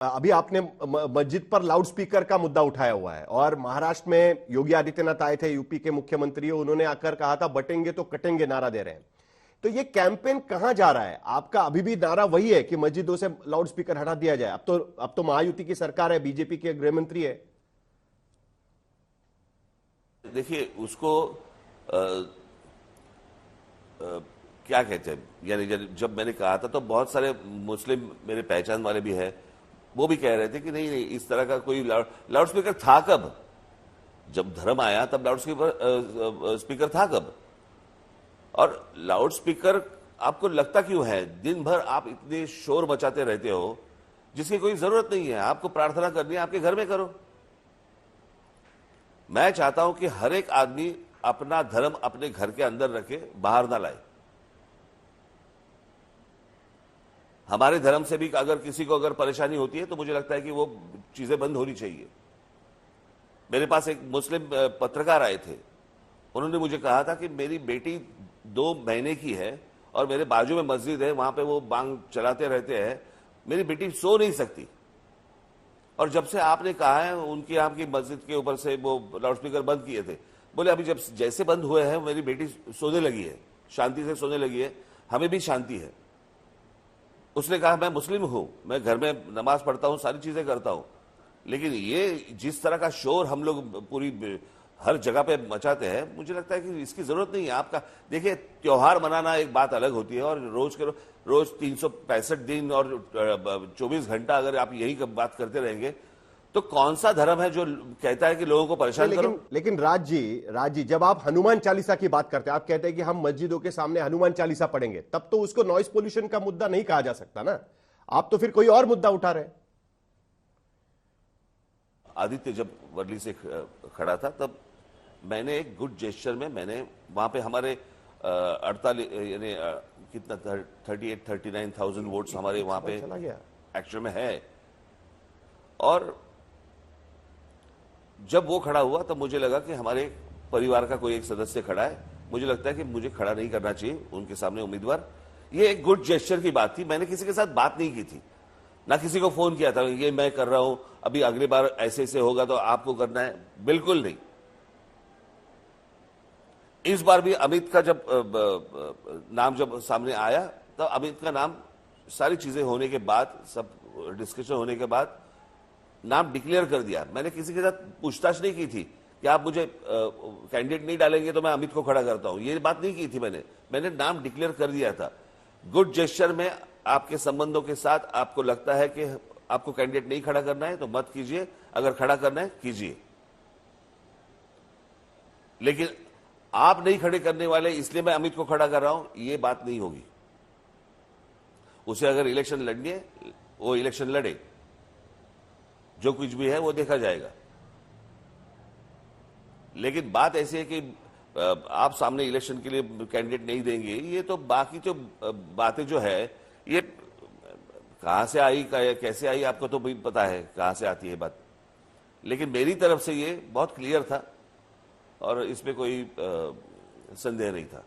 अभी आपने मस्जिद पर लाउड स्पीकर का मुद्दा उठाया हुआ है और महाराष्ट्र में योगी आदित्यनाथ आए थे, यूपी के मुख्यमंत्री, उन्होंने आकर कहा था बटेंगे तो कटेंगे नारा दे रहे हैं। तो ये कैंपेन कहां जा रहा है? आपका अभी भी नारा वही है कि मस्जिदों से लाउड स्पीकर हटा दिया जाए? अब तो महायुति की सरकार है, बीजेपी के गृह मंत्री है। देखिए उसको आ, आ, क्या कहते हैं, यानी जब मैंने कहा था तो बहुत सारे मुस्लिम मेरे पहचान वाले भी हैं, वो भी कह रहे थे कि नहीं नहीं इस तरह का कोई लाउड स्पीकर था कब? जब धर्म आया तब लाउड स्पीकर था कब? और लाउड स्पीकर आपको लगता क्यों है? दिन भर आप इतने शोर मचाते रहते हो जिसकी कोई जरूरत नहीं है। आपको प्रार्थना करनी है, आपके घर में करो। मैं चाहता हूं कि हर एक आदमी अपना धर्म अपने घर के अंदर रखे, बाहर ना लाए। हमारे धर्म से भी अगर किसी को अगर परेशानी होती है तो मुझे लगता है कि वो चीजें बंद होनी चाहिए। मेरे पास एक मुस्लिम पत्रकार आए थे, उन्होंने मुझे कहा था कि मेरी बेटी 2 महीने की है और मेरे बाजू में मस्जिद है, वहां पे वो बांग चलाते रहते हैं, मेरी बेटी सो नहीं सकती। और जब से आपने कहा है उनकी आपकी मस्जिद के ऊपर से वो लाउडस्पीकर बंद किए थे, बोले अभी जब जैसे बंद हुए हैं मेरी बेटी सोने लगी है, शांति से सोने लगी है, हमें भी शांति है। उसने कहा मैं मुस्लिम हूं, मैं घर में नमाज पढ़ता हूं, सारी चीजें करता हूं, लेकिन ये जिस तरह का शोर हम लोग पूरी हर जगह पे मचाते हैं, मुझे लगता है कि इसकी जरूरत नहीं है। आपका देखिए, त्योहार मनाना एक बात अलग होती है, और रोज 365 दिन और 24 घंटा अगर आप यही बात करते रहेंगे तो कौन सा धर्म है जो कहता है कि लोगों को परेशान करो? लेकिन राज जी, जब आप हनुमान चालीसा की बात करते हैं, आप कहते हैं कि हम मस्जिदों के सामने हनुमान चालीसा पढ़ेंगे, तब तो उसको नॉइस पोल्यूशन का मुद्दा नहीं कहा जा सकता ना। आप तो फिर कोई और मुद्दा उठा रहे हैं। आदित्य जब वर्ली से खड़ा था तब मैंने एक गुड जेस्चर में मैंने वहां पे हमारे 48 यानी कितना 39,000 वोट्स हमारे वहां पे एक्चुअल में है। और जब वो खड़ा हुआ तब मुझे लगा कि हमारे परिवार का कोई एक सदस्य खड़ा है, मुझे लगता है कि मुझे खड़ा नहीं करना चाहिए उनके सामने उम्मीदवार। ये एक गुड जेस्चर की बात थी, मैंने किसी के साथ बात नहीं की थी, ना किसी को फोन किया था ये मैं कर रहा हूं, अभी अगली बार ऐसे ऐसे होगा तो आपको करना है, बिल्कुल नहीं। इस बार भी अमित का जब नाम जब सामने आया तब अमित का नाम सारी चीजें होने के बाद, सब डिस्कशन होने के बाद नाम डिक्लेयर कर दिया। मैंने किसी के साथ पूछताछ नहीं की थी कि आप मुझे कैंडिडेट नहीं डालेंगे तो मैं अमित को खड़ा करता हूं, ये बात नहीं की थी मैंने नाम डिक्लेयर कर दिया था। गुड जेस्चर में आपके संबंधों के साथ आपको लगता है कि आपको कैंडिडेट नहीं खड़ा करना है तो मत कीजिए, अगर खड़ा करना है कीजिए, लेकिन आप नहीं खड़े करने वाले इसलिए मैं अमित को खड़ा कर रहा हूं, ये बात नहीं होगी। उसे अगर इलेक्शन लड़नी है वो इलेक्शन लड़े, जो कुछ भी है वो देखा जाएगा। लेकिन बात ऐसी है कि आप सामने इलेक्शन के लिए कैंडिडेट नहीं देंगे, ये तो बाकी जो बातें जो है ये कहां से आई कैसे आई आपको तो भी पता है कहां से आती है बात, लेकिन मेरी तरफ से ये बहुत क्लियर था और इसमें कोई संदेह नहीं था।